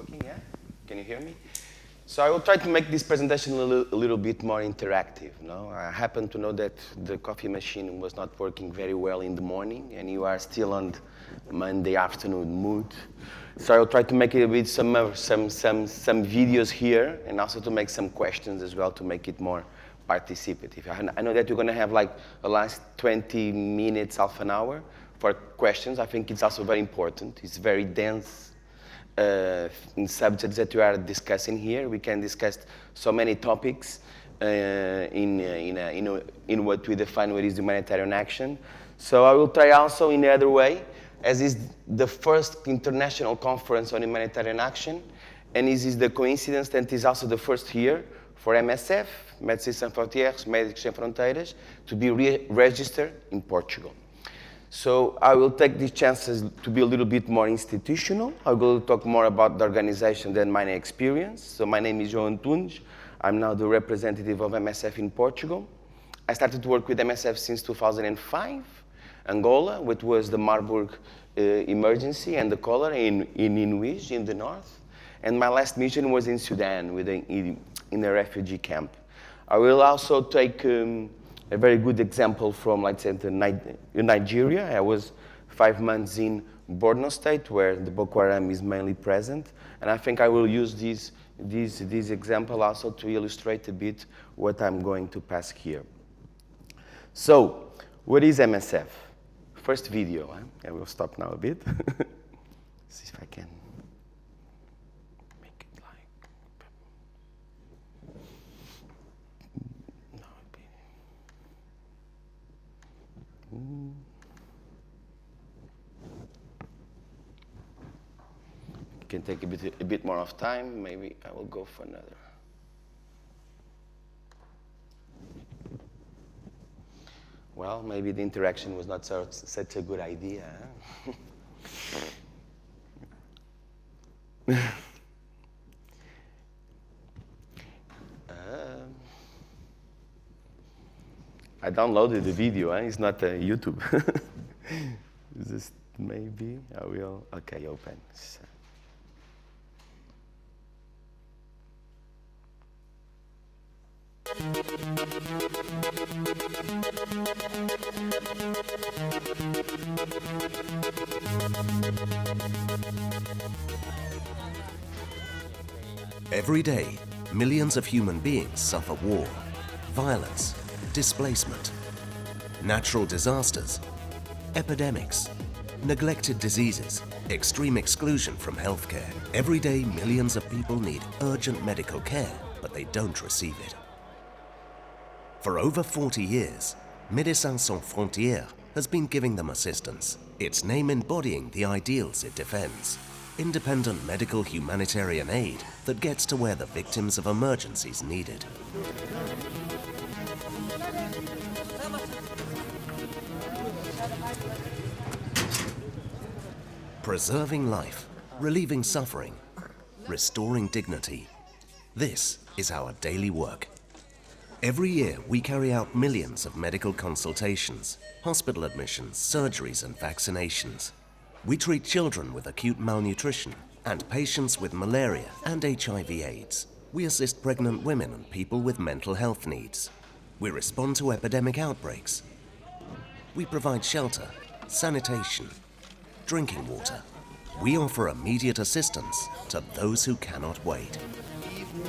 working, yeah? Can you hear me? So I will try to make this presentation a little bit more interactive. No? I happen to know that the coffee machine was not working very well in the morning, and you are still on Monday afternoon mood. So I will try to make it a bit some videos here, and also to make some questions as well to make it more participative. I know that you're going to have like the last 20 minutes, half an hour for questions. I think it's also very important. It's very dense in subjects that we are discussing here. We can discuss so many topics in what we define what is humanitarian action. So I will try also in the other way, as is the first international conference on humanitarian action, and this is the coincidence that it is also the first year for MSF, Médicos Sem Fronteiras, Médicos Sem Fronteiras, to be registered in Portugal. So I will take these chances to be a little bit more institutional. I will talk more about the organization than my experience. So my name is João Antunes. I'm now the representative of MSF in Portugal. I started to work with MSF since 2005, Angola, which was the Marburg emergency and the cholera in Inuís in the north. And my last mission was in Sudan in a refugee camp. I will also take a very good example from, let's say, Nigeria. I was 5 months in Borno State, where the Boko Haram is mainly present. And I think I will use this example also to illustrate a bit what I'm going to pass here. So, what is MSF? First video. I will stop now a bit. See if I can make it like... It can take a bit more of time. Maybe I will go for another. Well, maybe the interaction was not such a good idea. Huh? I downloaded the video, it's not YouTube. Just maybe I will, okay, open. Every day, millions of human beings suffer war, violence, displacement, natural disasters, epidemics, neglected diseases, extreme exclusion from healthcare. Every day, millions of people need urgent medical care, but they don't receive it. For over 40 years, Médecins Sans Frontières has been giving them assistance, its name embodying the ideals it defends. Independent medical humanitarian aid that gets to where the victims of emergencies need it. Preserving life, relieving suffering, restoring dignity. This is our daily work. Every year, we carry out millions of medical consultations, hospital admissions, surgeries, and vaccinations. We treat children with acute malnutrition and patients with malaria and HIV/AIDS. We assist pregnant women and people with mental health needs. We respond to epidemic outbreaks. We provide shelter, sanitation, drinking water. We offer immediate assistance to those who cannot wait.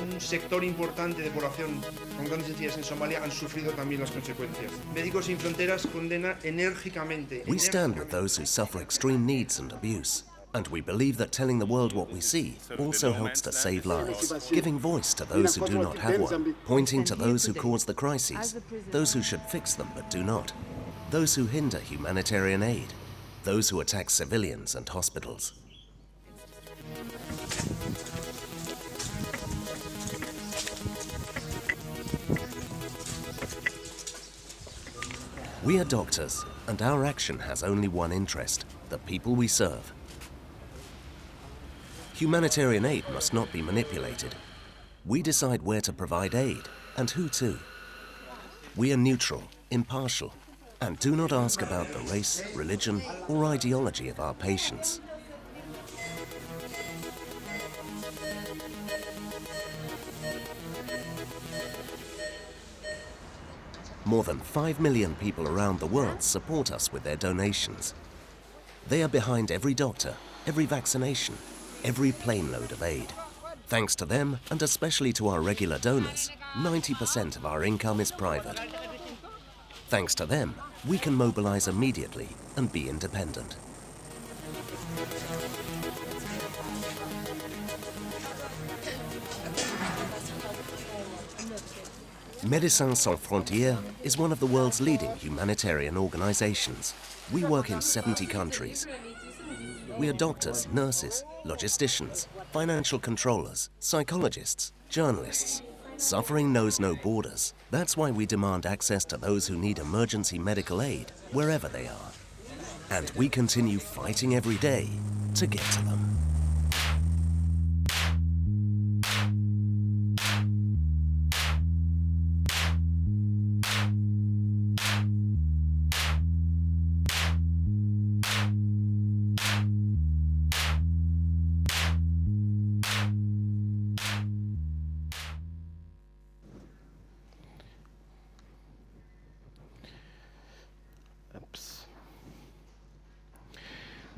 Un sector importante de población con grandes necesidades en Somalia han sufrido también las consecuencias. Médicos Sin Fronteras condena enérgicamente. We stand with those who suffer extreme needs and abuse, and we believe that telling the world what we see also helps to save lives, giving voice to those who do not have one, pointing to those who cause the crises, those who should fix them but do not, those who hinder humanitarian aid, those who attack civilians and hospitals. We are doctors, and our action has only one interest: the people we serve. Humanitarian aid must not be manipulated. We decide where to provide aid and who to. We are neutral, impartial, and do not ask about the race, religion, or ideology of our patients. More than 5 million people around the world support us with their donations. They are behind every doctor, every vaccination, every plane load of aid. Thanks to them, and especially to our regular donors, 90% of our income is private. Thanks to them, we can mobilize immediately and be independent. Médecins Sans Frontières is one of the world's leading humanitarian organizations. We work in 70 countries. We are doctors, nurses, logisticians, financial controllers, psychologists, journalists. Suffering knows no borders. That's why we demand access to those who need emergency medical aid, wherever they are. And we continue fighting every day to get to them.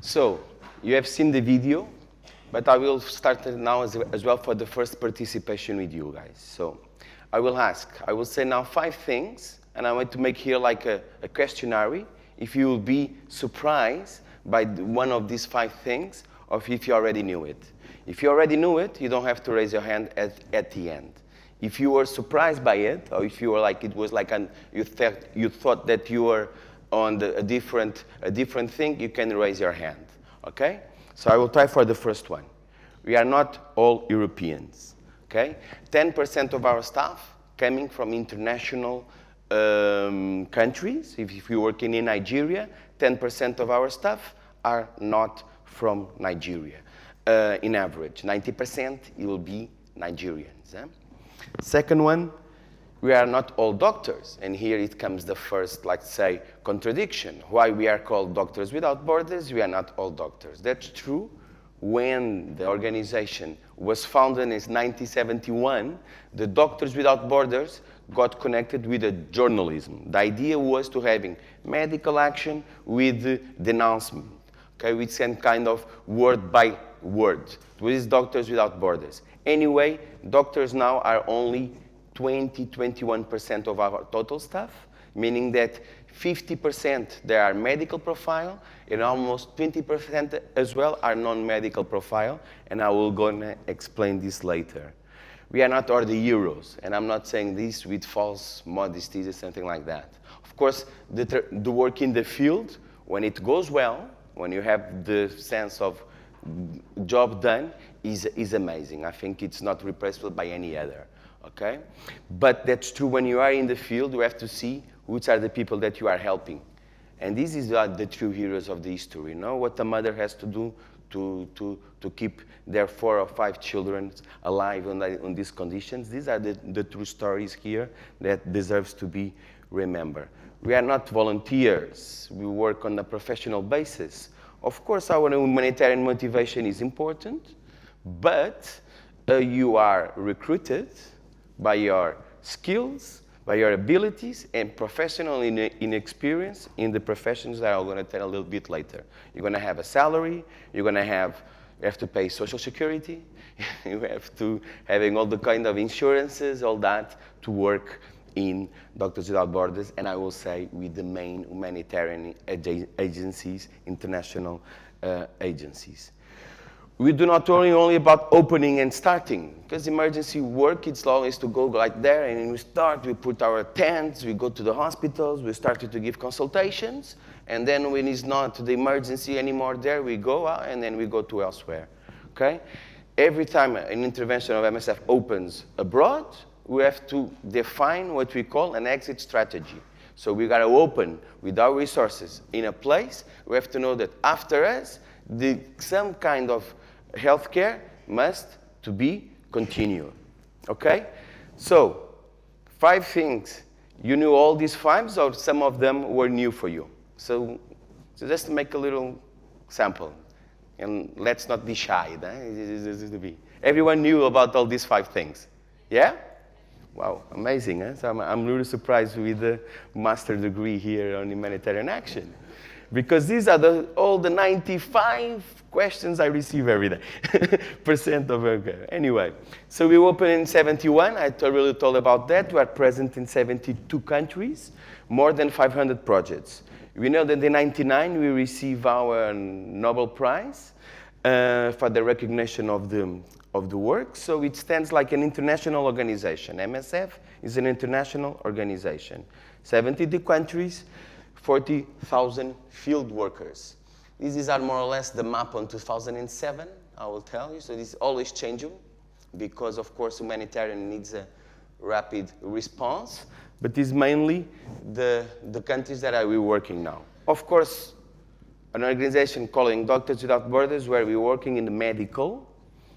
So, you have seen the video, but I will start now as well for the first participation with you guys. So, I will say now 5 things, and I want to make here like a questionnaire. If you will be surprised by one of these 5 things, or if you already knew it. If you already knew it, you don't have to raise your hand at the end. If you were surprised by it, or if you were like, it was like you thought that you were on a different thing, you can raise your hand, okay? So I will try for the first one. We are not all Europeans, okay? 10% of our staff coming from international countries. If you work in Nigeria, 10% of our staff are not from Nigeria. In average, 90% it will be Nigerians. Second one, we are not all doctors, and here it comes the first, like say, contradiction. Why we are called Doctors Without Borders, we are not all doctors. That's true. When the organization was founded in 1971, the Doctors Without Borders got connected with journalism. The idea was to having medical action with denouncement, okay, with some kind of word by word. With Doctors Without Borders. Anyway, doctors now are only 21% of our total staff, meaning that 50% they are medical profile, and almost 20% as well are non-medical profile, and I will go and explain this later. We are not all the heroes, and I'm not saying this with false modesty or something like that. Of course, the work in the field, when it goes well, when you have the sense of job done, is amazing. I think it's not replaceable by any other. Okay? But that's true when you are in the field, you have to see which are the people that you are helping. And this is the true heroes of the history. You know what a mother has to do to keep their 4 or 5 children alive on these conditions. These are the true stories here that deserves to be remembered. We are not volunteers. We work on a professional basis. Of course, our humanitarian motivation is important, but you are recruited by your skills, by your abilities, and professional in experience in the professions that I'm going to tell a little bit later. You're going to have a salary, you have to pay Social Security, you have to having all the kind of insurances, all that, to work in Doctors Without Borders, and I will say with the main humanitarian agencies, international agencies. We do not only about opening and starting, because emergency work, it's always to go like there, and we start, we put our tents, we go to the hospitals, we started to give consultations, and then when it's not the emergency anymore there, we go out, and then we go to elsewhere, okay? Every time an intervention of MSF opens abroad, we have to define what we call an exit strategy. So we got to open with our resources in a place, we have to know that after us, some kind of healthcare must to be continued, okay? So, 5 things. You knew all these 5, or some of them were new for you? So just to make a little sample, and let's not be shy. Everyone knew about all these 5 things, yeah? Wow, amazing, huh? So I'm really surprised with the master degree here on humanitarian action. Because these are all the 95 questions I receive every day, percent of okay. Anyway, so we opened in 71. I really told about that. We are present in 72 countries, more than 500 projects. We know that in 99 we received our Nobel Prize for the recognition of the work. So it stands like an international organization. MSF is an international organization. 72 countries, 40,000 field workers. These are more or less the map on 2007, I will tell you. So this is always changing because, of course, humanitarian needs a rapid response. But it's mainly the countries that we're working now. Of course, an organization called Doctors Without Borders, where we're working in the medical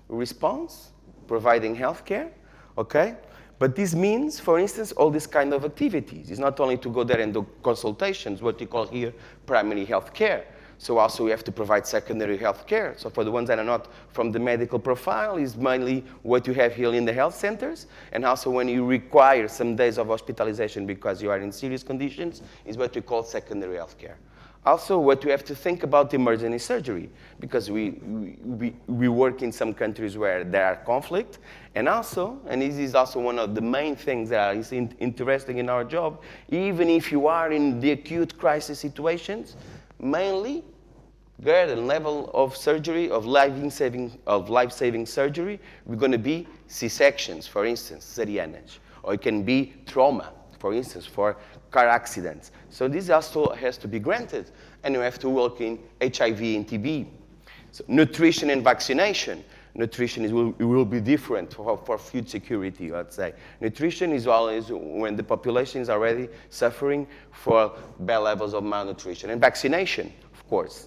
response, providing healthcare, okay? But this means, for instance, all these kind of activities. It's not only to go there and do consultations, what we call here primary health care. So also we have to provide secondary health care. So for the ones that are not from the medical profile, is mainly what you have here in the health centers. And also when you require some days of hospitalization because you are in serious conditions, is what we call secondary health care. Also, what we have to think about emergency surgery, because we work in some countries where there are conflict, and also, and this is also one of the main things that is interesting in our job, even if you are in the acute crisis situations, mainly the level of surgery, of life-saving surgery, we're going to be C-sections, for instance, cesareanas, or it can be trauma, for instance, for car accidents. So this also has to be granted, and you have to work in HIV and TB. So nutrition and vaccination. Nutrition will be different for food security, let's say. Nutrition is always when the population is already suffering for bad levels of malnutrition. And vaccination, of course.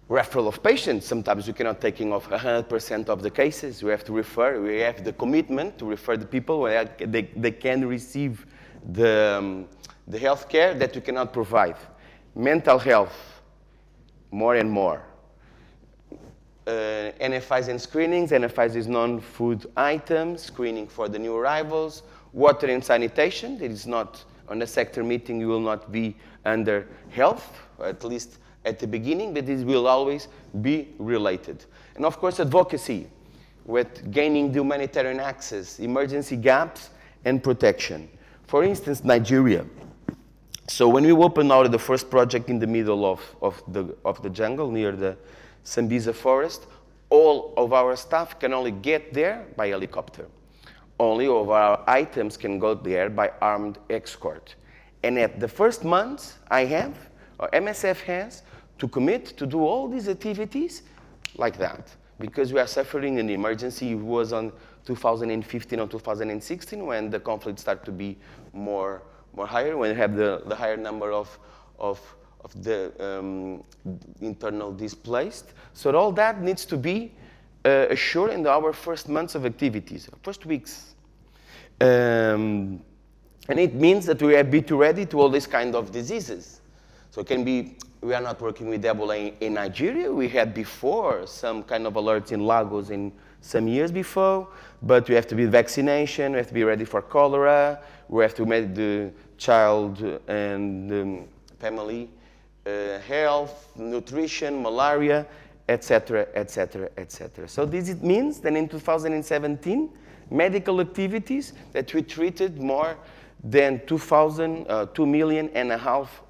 Referral of patients. Sometimes we cannot take off 100% of the cases. We have to refer. We have the commitment to refer the people where they can receive the health care that we cannot provide. Mental health, more and more. NFIs and screenings. NFIs is non-food items, screening for the new arrivals. Water and sanitation. It is not, on a sector meeting, you will not be under health, or at least at the beginning, but this will always be related. And of course, advocacy, with gaining the humanitarian access, emergency gaps, and protection. For instance, Nigeria. So when we opened out the first project in the middle of the jungle, near the Sambisa forest, all of our staff can only get there by helicopter. Only of our items can go there by armed escort. And at the first month, MSF has, to commit to do all these activities like that. Because we are suffering an emergency. It was on 2015 or 2016 when the conflict started to be more higher, when you have the higher number of the internal displaced. So all that needs to be assured in our first months of activities, first weeks. And it means that we have to be ready to all these kind of diseases. So it can be, we are not working with Ebola in Nigeria. We had before some kind of alerts in Lagos in some years before, but we have to be vaccination, we have to be ready for cholera, we have to make the child and family health, nutrition, malaria, etc., etc., etc. So this means that in 2017, medical activities that we treated more than 2.5 million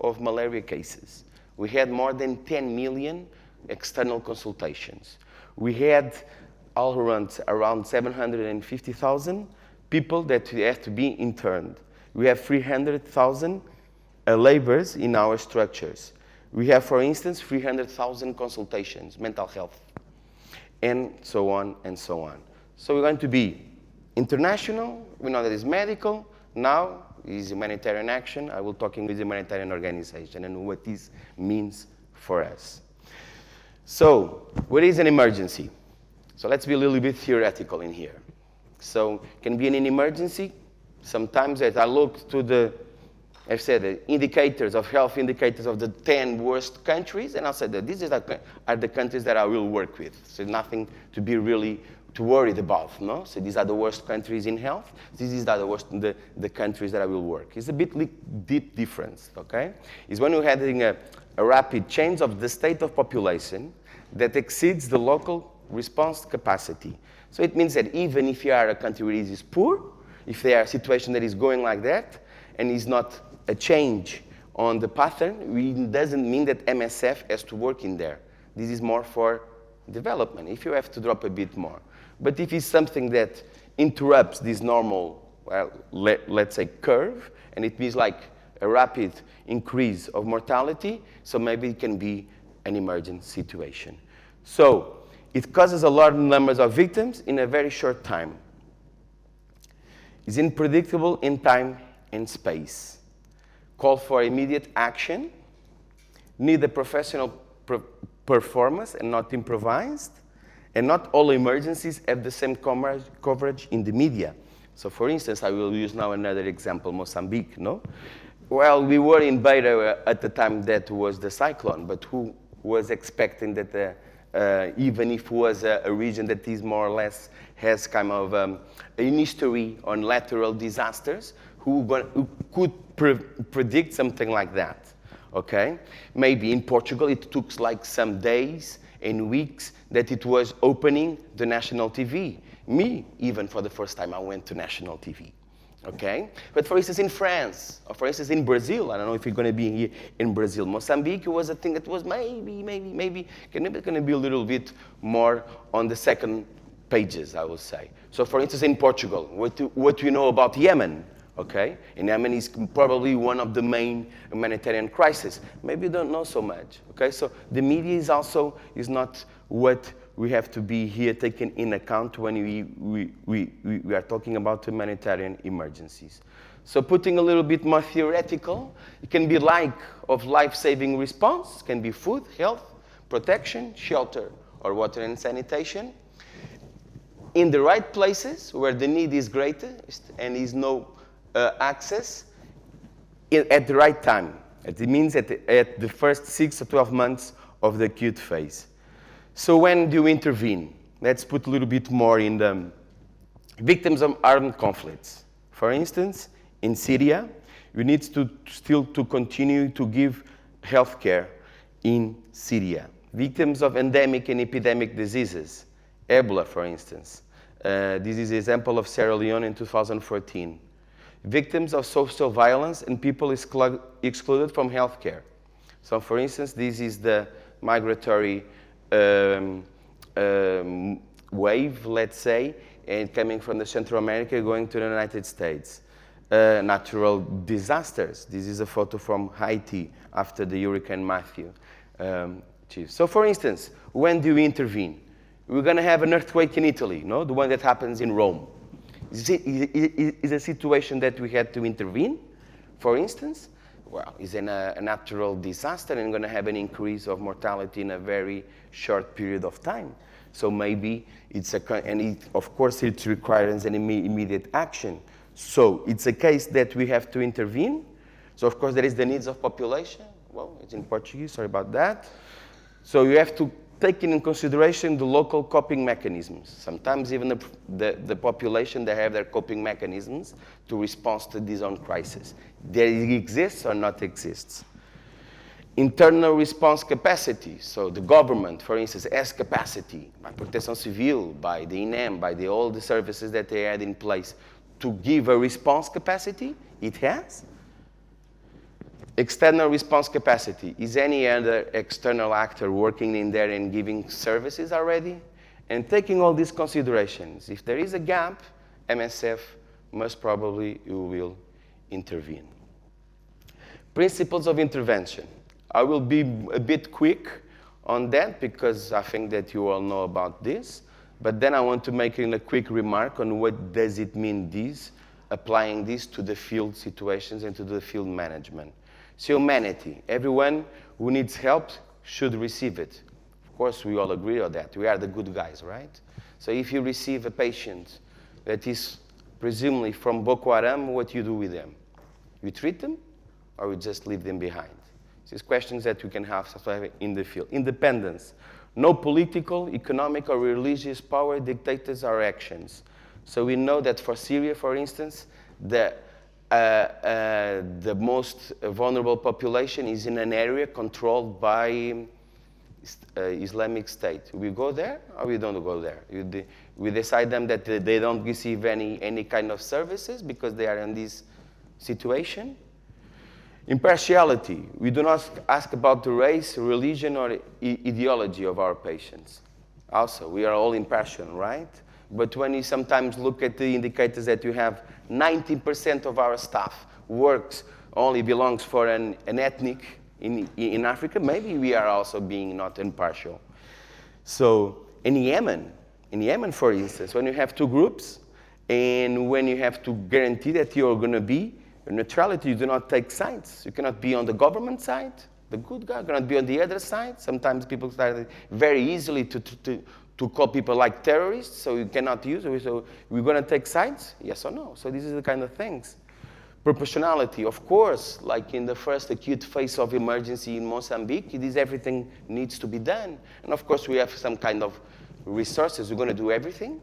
of malaria cases. We had more than 10 million external consultations. We had all around 750,000 people that have to be interned. We have 300,000 laborers in our structures. We have, for instance, 300,000 consultations, mental health, and so on and so on. So we're going to be international. We know that it's medical. Now is humanitarian action. I will talking with humanitarian organization and what this means for us. So what is an emergency? So let's be a little bit theoretical in here. So it can be an emergency. Sometimes as I look to the, I've said the indicators of health indicators of the 10 worst countries, and I said that these are the countries that I will work with. So nothing to be really to worry about, no? So these are the worst countries in health. These are the worst, the countries that I will work. It's a bit deep difference, okay? It's when you're having a rapid change of the state of population that exceeds the local response capacity. So it means that even if you are a country where it is poor, if there are a situation that is going like that, and is not a change on the pattern, it doesn't mean that MSF has to work in there. This is more for development, if you have to drop a bit more. But if it's something that interrupts this normal, well, let's say curve, and it means like a rapid increase of mortality, so maybe it can be an emergent situation. So it causes a large numbers of victims in a very short time. It's unpredictable in time and space. Call for immediate action, need a professional performance and not improvised, and not all emergencies have the same coverage in the media. So for instance, I will use now another example, Mozambique, no? Well, we were in Beira at the time that was the cyclone, but who was expecting that even if it was a region that is more or less has kind of a history on lateral disasters, who could predict something like that, okay? Maybe in Portugal it took like some days and weeks that it was opening the national TV. Me, even for the first time, I went to national TV, okay? But for instance, in France, or for instance, in Brazil, I don't know if you're gonna be here in Brazil, Mozambique was a thing that was maybe gonna be a little bit more on the second pages, I would say. So for instance, in Portugal, what do you know about Yemen? Okay, and Yemen is probably one of the main humanitarian crises. Maybe you don't know so much. Okay, so the media is also not what we have to be here taken in account when we are talking about humanitarian emergencies. So putting a little bit more theoretical, it can be like of life-saving response, can be food, health, protection, shelter, or water and sanitation. In the right places where the need is greatest and is no access at the right time. It means at the first 6 to 12 months of the acute phase. So when do you intervene? Let's put a little bit more in the victims of armed conflicts. For instance, in Syria, we need to still continue to give health care in Syria. Victims of endemic and epidemic diseases, Ebola, for instance. This is an example of Sierra Leone in 2014. Victims of social violence and people excluded from healthcare. So for instance, this is the migratory wave, let's say, and coming from the Central America going to the United States. Natural disasters. This is a photo from Haiti after the Hurricane Matthew. So for instance, when do we intervene? We're gonna have an earthquake in Italy, no? The one that happens in Rome. Is a situation that we had to intervene, for instance? Well, is a natural disaster and going to have an increase of mortality in a very short period of time. So maybe of course it requires an immediate action. So it's a case that we have to intervene. So of course there is the needs of population. Well, it's in Portuguese, sorry about that. So you have to take in consideration the local coping mechanisms. Sometimes even the population, they have their coping mechanisms to respond to this own crisis. There exists or not exists. Internal response capacity. So the government, for instance, has capacity by Proteção Civil, by the INEM, by all the services that they had in place to give a response capacity. It has. External response capacity. Is any other external actor working in there and giving services already? And taking all these considerations, if there is a gap, MSF most probably will intervene. Principles of intervention. I will be a bit quick on that because I think that you all know about this, but then I want to make a quick remark on what does it mean applying this to the field situations and to the field management. So humanity, everyone who needs help should receive it. Of course, we all agree on that. We are the good guys, right? So if you receive a patient that is presumably from Boko Haram, what do you do with them? You treat them or you just leave them behind? These questions that you can have in the field. Independence. No political, economic, or religious power dictates our actions. So we know that for Syria, for instance, the most vulnerable population is in an area controlled by Islamic State. We go there or we don't go there? We decide them that they don't receive any kind of services because they are in this situation. Impartiality. We do not ask about the race, religion, or ideology of our patients. Also, we are all impartial, right? But when you sometimes look at the indicators that you have 90% of our staff only belongs for an ethnic in Africa, maybe we are also being not impartial. So in Yemen, for instance, when you have two groups, and when you have to guarantee that you're going to be neutrality, you do not take sides. You cannot be on the government side, the good guy, you cannot be on the other side. Sometimes people start very easily to call people like terrorists, so you cannot use it. So we're going to take sides, yes or no? So this is the kind of things. Proportionality, of course, like in the first acute phase of emergency in Mozambique, everything needs to be done. And of course, we have some kind of resources. We're going to do everything.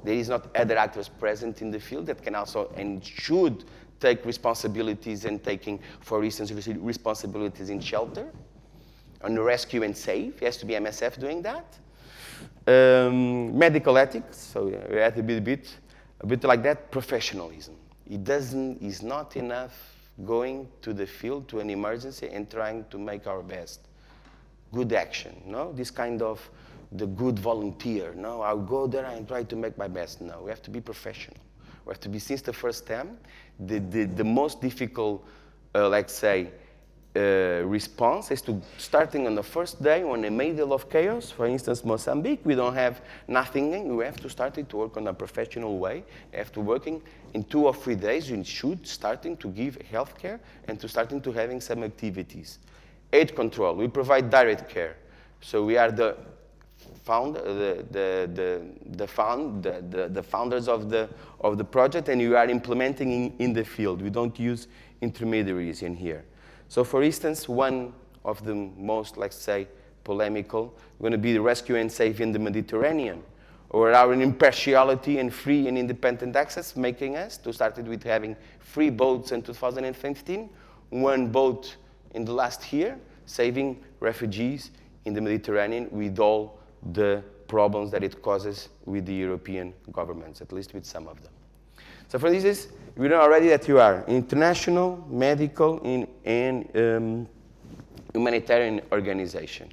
There is not other actors present in the field that can also and should take responsibilities and taking, for instance, responsibilities in shelter, on rescue and save. It has to be MSF doing that. Medical ethics, so we have to be a bit like that. Professionalism. It's not enough going to the field to an emergency and trying to make our best. Good action, no? This kind of the good volunteer, no? I'll go there and try to make my best. No, we have to be professional. We have to be, since the first time, the most difficult, let's say, response is to starting on the first day on a middle of chaos. For instance, Mozambique, we don't have nothing. We have to start to work on a professional way. After working in 2 or 3 days, you should starting to give healthcare and to starting to having some activities. Aid control, we provide direct care. So we are the founders of the project, and you are implementing in the field. We don't use intermediaries in here. So for instance, one of the most, let's say, polemical, going to be the rescue and save in the Mediterranean, or our impartiality and free and independent access, making us to start with having 3 boats in 2015, 1 boat in the last year, saving refugees in the Mediterranean with all the problems that it causes with the European governments, at least with some of them. So for this, we know already that you are international, medical, and humanitarian organization.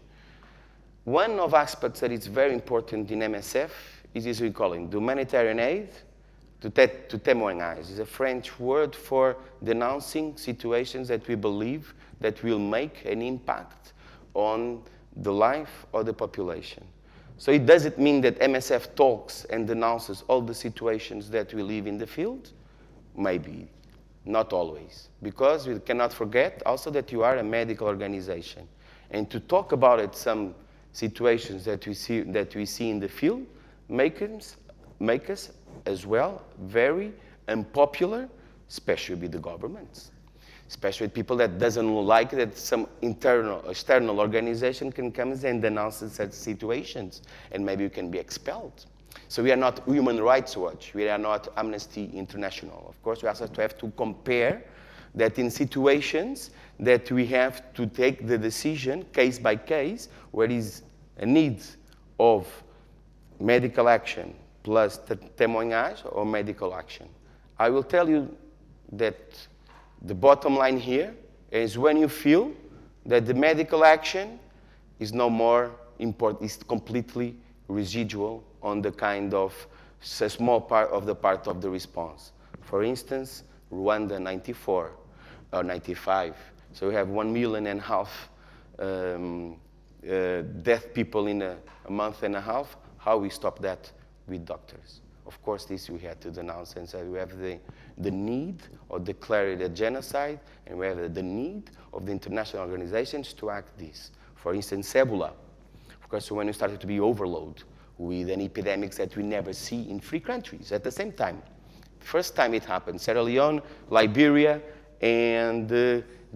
One of aspects that is very important in MSF is this we call it the humanitarian aid to témoignage. It's a French word for denouncing situations that we believe that will make an impact on the life of the population. So it doesn't mean that MSF talks and denounces all the situations that we live in the field. Maybe, not always. Because we cannot forget also that you are a medical organization. And to talk about it, some situations that we see in the field make us as well very unpopular, especially with the governments. Especially with people that doesn't like that some external organization can come and denounce such situations, and maybe you can be expelled. So we are not Human Rights Watch. We are not Amnesty International. Of course, we also have to compare that in situations that we have to take the decision case by case, where is a need of medical action plus témoignage or medical action. I will tell you that the bottom line here is when you feel that the medical action is no more important, is completely residual on the kind of a small part of the response. For instance, Rwanda 94 or 95. So we have 1.5 million deaf people in a month and a half. How we stop that with doctors? Of course, this we had to denounce and say we have the need of declaring a genocide, and we have the need of the international organizations to act this. For instance, Ebola. Of course, when we started to be overloaded with an epidemics that we never see in 3 countries at the same time. First time it happened, Sierra Leone, Liberia, and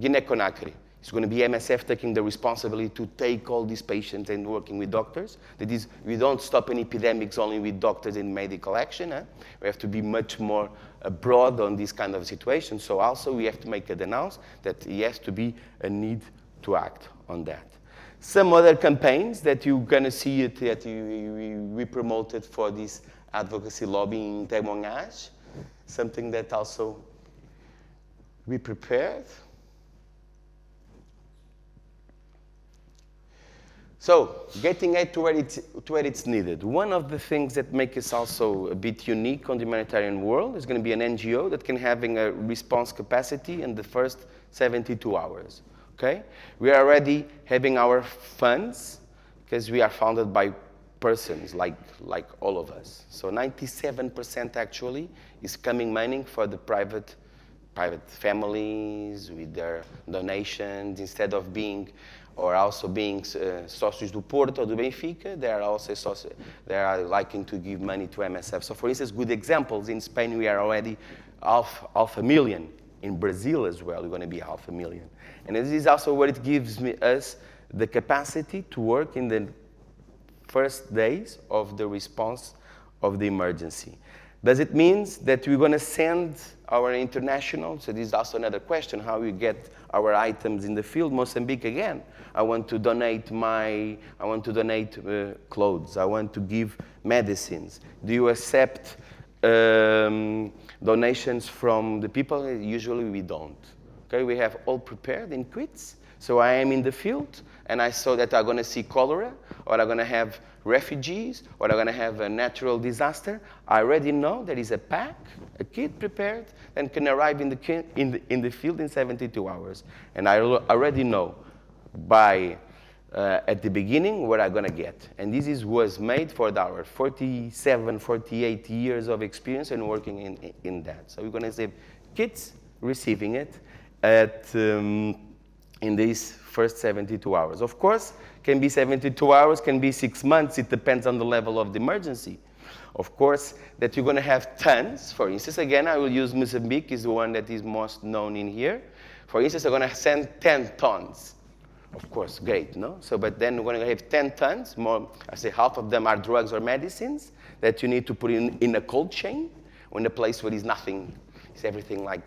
Guinea-Conakry. It's going to be MSF taking the responsibility to take all these patients and working with doctors. That is, we don't stop any epidemics only with doctors in medical action. We have to be much more broad on this kind of situation. So also we have to make a denounce that there has to be a need to act on that. Some other campaigns that you're going to see it, that we promoted for this advocacy lobby in témoignage, something that also we prepared. So, getting aid to where it's needed. One of the things that make us also a bit unique on the humanitarian world is going to be an NGO that can have a response capacity in the first 72 hours. Okay? We are already having our funds because we are founded by persons like all of us. So 97% actually is coming money for the private families with their donations instead of being or also being sócios do Porto or do Benfica. They are also they are liking to give money to MSF. So for instance, good examples, in Spain we are already half a million. In Brazil as well, we're going to be 500,000. And this is also what it gives us the capacity to work in the first days of the response of the emergency. Does it mean that we're going to send our international? So this is also another question, how we get our items in the field. Mozambique again. I want to donate clothes. I want to give medicines. Do you accept donations from the people? Usually we don't. Okay, we have all prepared in kits. So I am in the field and I saw that I'm going to see cholera, or I'm going to have refugees, or I'm going to have a natural disaster. I already know there is a pack, a kit prepared, and can arrive in the field in 72 hours. And I already know by at the beginning what I'm going to get. And this was made for our 47, 48 years of experience and working in that. So we're going to save kids receiving it in these first 72 hours. Of course, can be 72 hours, can be 6 months. It depends on the level of the emergency. Of course, that you're going to have tons. For instance, again, I will use Mozambique, is the one that is most known in here. For instance, I'm going to send 10 tons. Of course, great, no? So, but then we're going to have 10 tons, more, I say half of them are drugs or medicines that you need to put in a cold chain, or in a place where there's nothing, it's everything like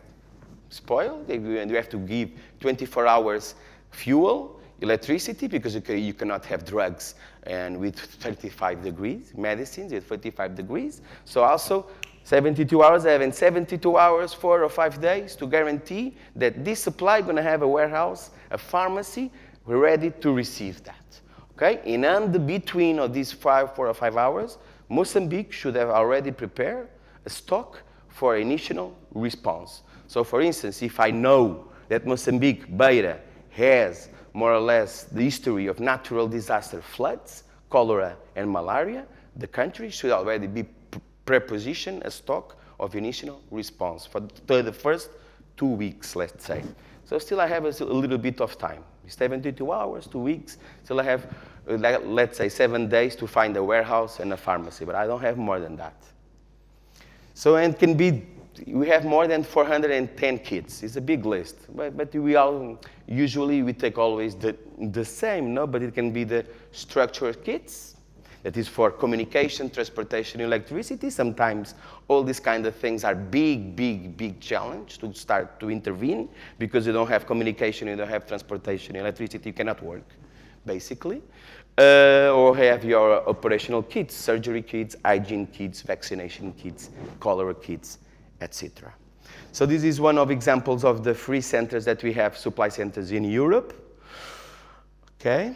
spoiled. And you have to give 24 hours fuel, electricity, because you cannot have drugs and with 35 degrees, medicines with 35 degrees. So also 72 hours, having 72 hours, 4 or 5 days to guarantee that this supply is going to have a warehouse, a pharmacy, ready to receive that. Okay? In the between of these 4 or 5 hours, Mozambique should have already prepared a stock for initial response. So for instance, if I know that Mozambique, Beira, has more or less the history of natural disaster, floods, cholera, and malaria, the country should already be prepositioned a stock of initial response for the first 2 weeks, let's say. So still I have a little bit of time. 72 hours, 2 weeks. Still I have, let's say, 7 days to find a warehouse and a pharmacy, but I don't have more than that. So it can be, we have more than 410 kits. It's a big list, but we all, usually we take always the same, no? But it can be the structured kits, that is for communication, transportation, electricity. Sometimes all these kind of things are big challenge to start to intervene, because you don't have communication, you don't have transportation, electricity, you cannot work, basically. Or have your operational kits, surgery kits, hygiene kits, vaccination kits, cholera kits, etc. So this is one of examples of the free centers that we have, supply centers in Europe. Okay.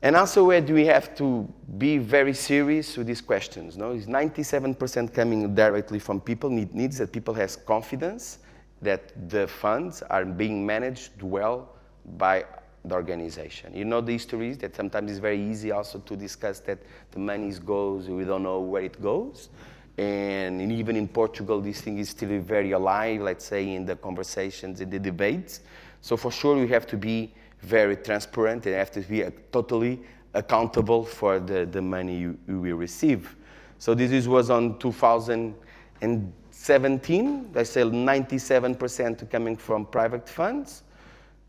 And also where do we have to be very serious with these questions? No? Is 97% coming directly from people, needs that people has confidence that the funds are being managed well by the organization. You know the history is that sometimes it's very easy also to discuss that the money goes, we don't know where it goes. And even in Portugal, this thing is still very alive, let's say, in the conversations, in the debates. So for sure, we have to be very transparent and have to be totally accountable for the money we receive. So this was on 2017. I say 97% coming from private funds,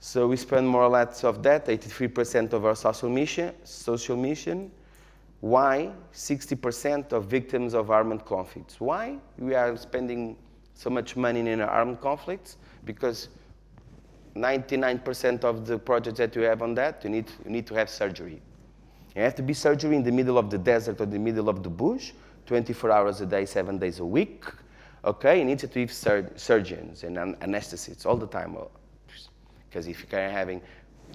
So we spend more or less of that, 83% of our social mission. Why? 60% of victims of armed conflicts. Why we are spending so much money in armed conflicts? Because 99% of the projects that you have on that, you need to have surgery. You have to be surgery in the middle of the desert or the middle of the bush, 24 hours a day, 7 days a week. Okay, you need to have surgeons and anesthetists all the time. Because if you're having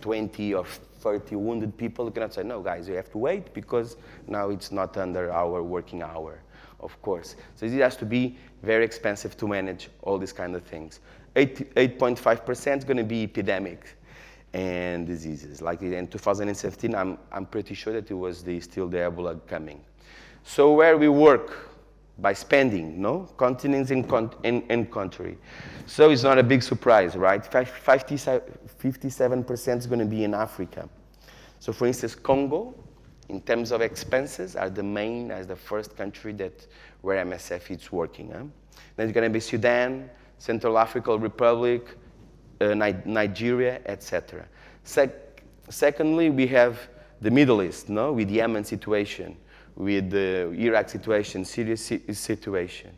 20 or 30 wounded people, you cannot say, no, guys, you have to wait because now it's not under our working hour, of course. So it has to be very expensive to manage all these kind of things. 8.5% is going to be epidemic and diseases. Like in 2017, I'm pretty sure that it was still the Ebola coming. So where we work? By spending, no? Continents and country. So it's not a big surprise, right? 57% is going to be in Africa. So for instance, Congo, in terms of expenses, are the first country where MSF is working. Then it's going to be Sudan, Central African Republic, Nigeria, etc. Secondly, we have the Middle East, no? With the Yemen situation, with the Iraq situation, Syria situation.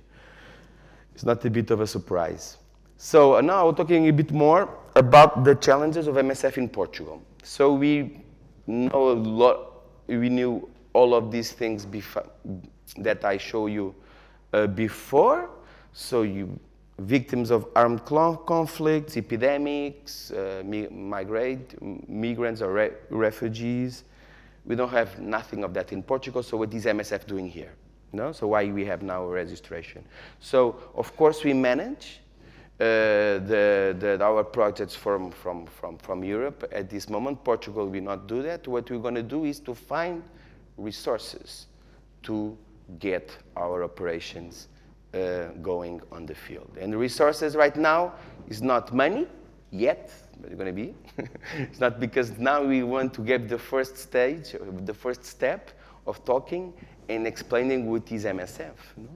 It's not a bit of a surprise. So now we're talking a bit more about the challenges of MSF in Portugal. So we knew all of these things that I show you before. So victims of armed conflicts, epidemics, migrants or refugees. We don't have nothing of that in Portugal, so what is MSF doing here? No? So why we have now a registration? So, of course, we manage our projects from Europe. At this moment, Portugal will not do that. What we're going to do is to find resources to get our operations going on the field. And the resources right now is not money yet, but it's going to be. It's not, because now we want to get the first stage, the first step of talking and explaining what is MSF. No?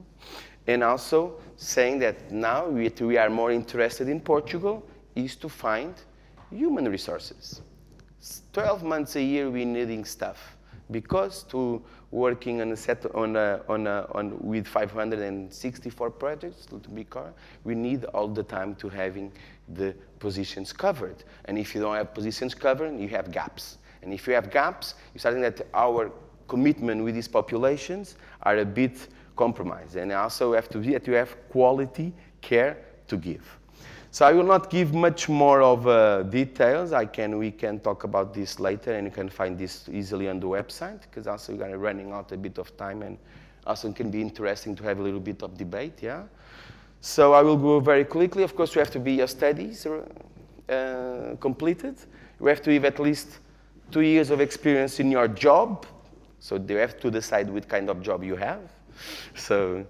And also saying that now we are more interested in Portugal is to find human resources. 12 months a year we're needing stuff, because to working on with 564 projects, to be clear, we need all the time to having the positions covered. And if you don't have positions covered, you have gaps. And if you have gaps, you're starting that our commitment with these populations are a bit compromised. And also have to have quality care to give. So I will not give much more of details. We can talk about this later, and you can find this easily on the website, because also we're running out a bit of time, and also it can be interesting to have a little bit of debate, yeah? So I will go very quickly. Of course, you have to be your studies completed. You have to have at least 2 years of experience in your job. So you have to decide what kind of job you have. So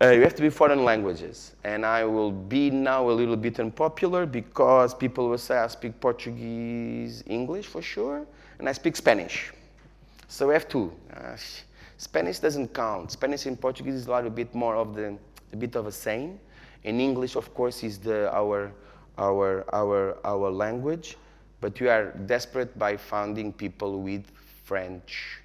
you have to be foreign languages. And I will be now a little bit unpopular because people will say I speak Portuguese, English for sure, and I speak Spanish. So we have two. Spanish doesn't count. Spanish and Portuguese is a little bit more of a bit of a saying. And English, of course, is our language. But we are desperate by finding people with French.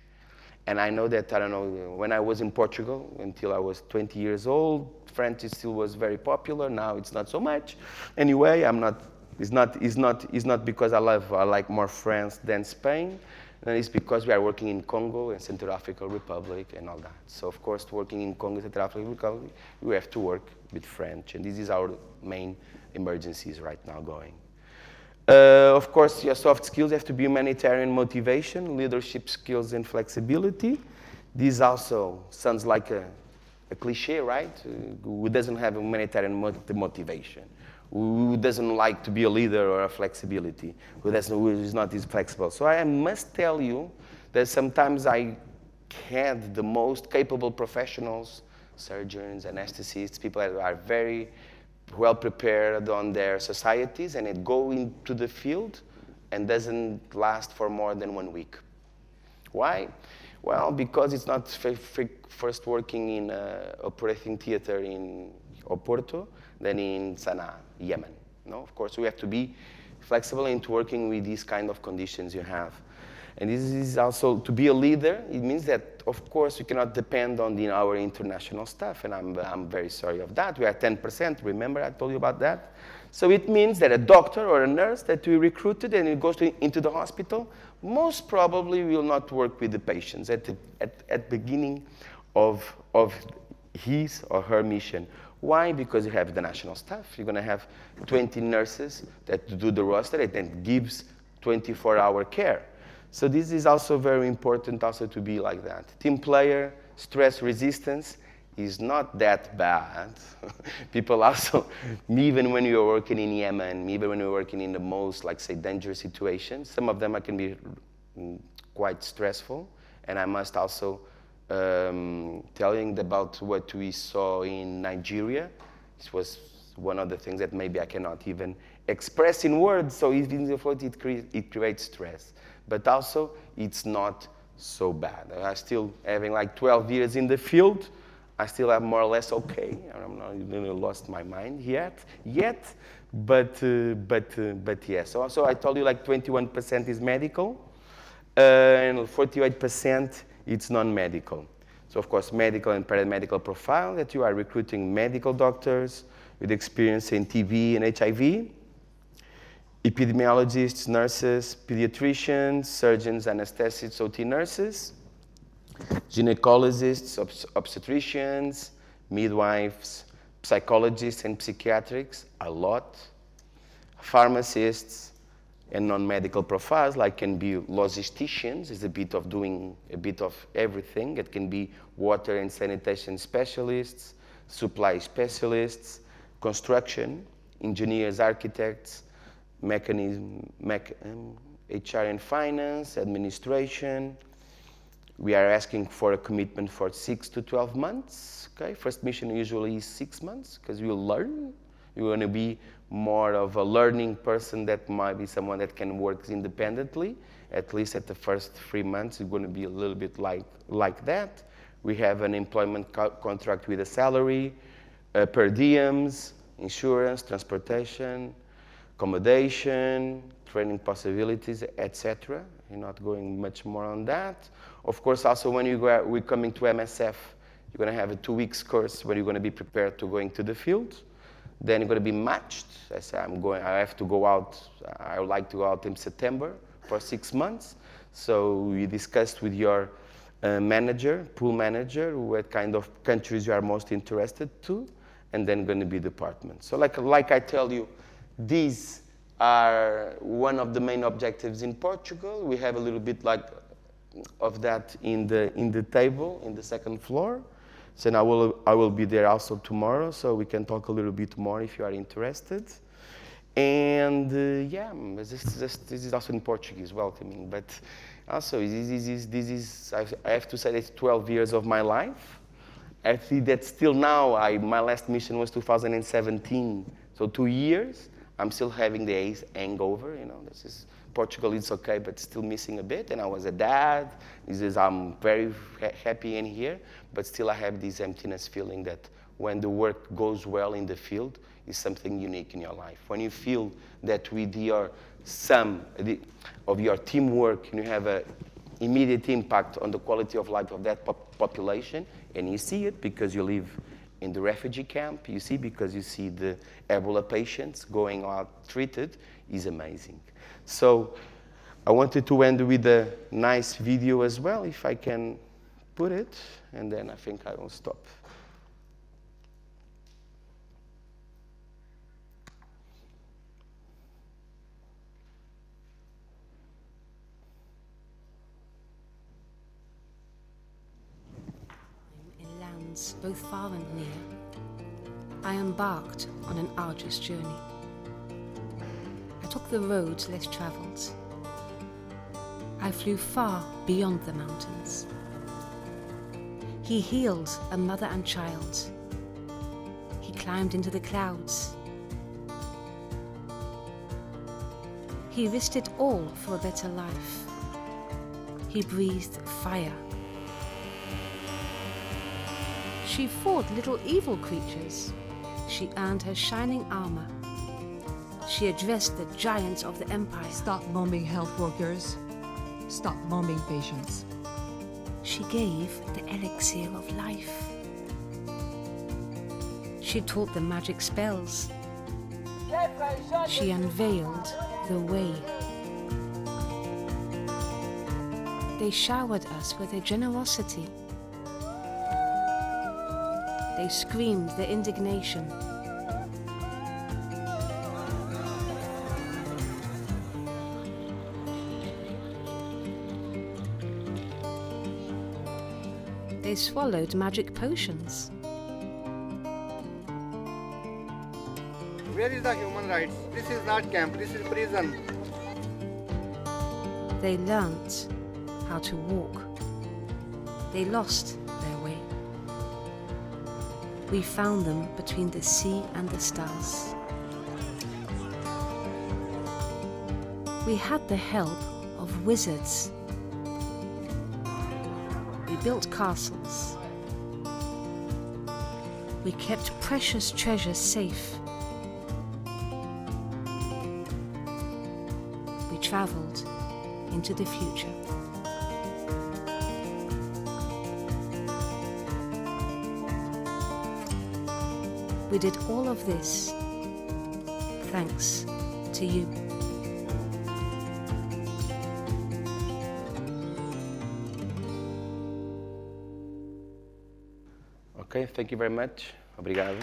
And I know that, I don't know, when I was in Portugal, until I was 20 years old, French still was very popular. Now it's not so much. Anyway, it's not because I like more France than Spain. And it's because we are working in Congo and Central African Republic and all that. So of course, working in Congo and Central African Republic, we have to work with French. And this is our main emergencies right now going. Of course, your soft skills have to be humanitarian motivation, leadership skills, and flexibility. This also sounds like a cliche, right? Who doesn't have humanitarian motivation? Who doesn't like to be a leader or a flexibility? Who is not as flexible? So I must tell you that sometimes I had the most capable professionals, surgeons, anesthetists, people that are very well prepared on their societies, and it go into the field and doesn't last for more than 1 week. Why? Well, because it's not first working in operating theater in Porto, then in Sana'a, Yemen. No, of course we have to be flexible into working with these kind of conditions you have. And this is also, to be a leader, it means that, of course, we cannot depend on our international staff, and I'm very sorry of that. We are 10%, remember I told you about that? So it means that a doctor or a nurse that we recruited and it goes into the hospital, most probably will not work with the patients at the beginning of his or her mission. Why? Because you have the national staff. You're going to have 20 nurses that do the roster and then gives 24-hour care. So this is also very important also to be like that. Team player, stress resistance is not that bad. People also, even when you're working in Yemen, even when you're working in the most, like say, dangerous situations, some of them can be quite stressful. And I must also tell you about what we saw in Nigeria. This was one of the things that maybe I cannot even express in words, so even if it creates stress. But also, it's not so bad. I still having like 12 years in the field. I still have more or less okay. I'm not even lost my mind yet. But yes. So I told you like 21% is medical, and 48% it's non-medical. So of course, medical and paramedical profile that you are recruiting medical doctors with experience in TB and HIV. Epidemiologists, nurses, pediatricians, surgeons, anesthetists, OT nurses, gynecologists, obstetricians, midwives, psychologists and psychiatrics, a lot, pharmacists, and non-medical profiles, like can be logisticians, is a bit of doing a bit of everything. It can be water and sanitation specialists, supply specialists, construction, engineers, architects, HR and finance, administration. We are asking for a commitment for 6 to 12 months. Okay, first mission usually is 6 months because you will learn. You're going to be more of a learning person that might be someone that can work independently. At least at the first 3 months, it's going to be a little bit like that. We have an employment contract with a salary, per diems, insurance, transportation, accommodation, training possibilities, etc. You're not going much more on that. Of course, also when we're coming to MSF, you're going to have a 2 weeks course where you're going to be prepared to go into the field. Then you're going to be matched. I say I have to go out. I would like to go out in September for 6 months. So we discussed with your manager, pool manager, what kind of countries you are most interested to, and then going to be departments. So like I tell you, these are one of the main objectives in Portugal. We have a little bit like of that in the table in the second floor. So I will be there also tomorrow, so we can talk a little bit more if you are interested. And yeah, this is also in Portuguese, welcoming. But also, this is I have to say that's 12 years of my life. I think that still now, my last mission was 2017, so 2 years. I'm still having the hangover, you know. This is Portugal, it's okay, but still missing a bit. And I was a dad. I'm very happy in here, but still I have this emptiness feeling that when the work goes well in the field, is something unique in your life. When you feel that with your of your teamwork, and you have an immediate impact on the quality of life of that population, and you see it because you live in the refugee camp, you see because you see the Ebola patients going out treated, is amazing. So I wanted to end with a nice video as well, if I can put it, and then I think I will stop. In lands both far and near, I embarked on an arduous journey. I took the roads less travelled. I flew far beyond the mountains. He healed a mother and child. He climbed into the clouds. He risked it all for a better life. He breathed fire. She fought little evil creatures. She earned her shining armor. she addressed the giants of the empire. Stop bombing health workers. Stop bombing patients. She gave the elixir of life. She taught them magic spells. She unveiled the way. They showered us with their generosity. They screamed their indignation. They swallowed magic potions. Where is the human rights? This is not camp, this is prison. They learnt how to walk. They lost their way. We found them between the sea and the stars. We had the help of wizards. We built castles. We kept precious treasures safe. We traveled into the future. We did all of this thanks to you. Okay, thank you very much. Obrigado.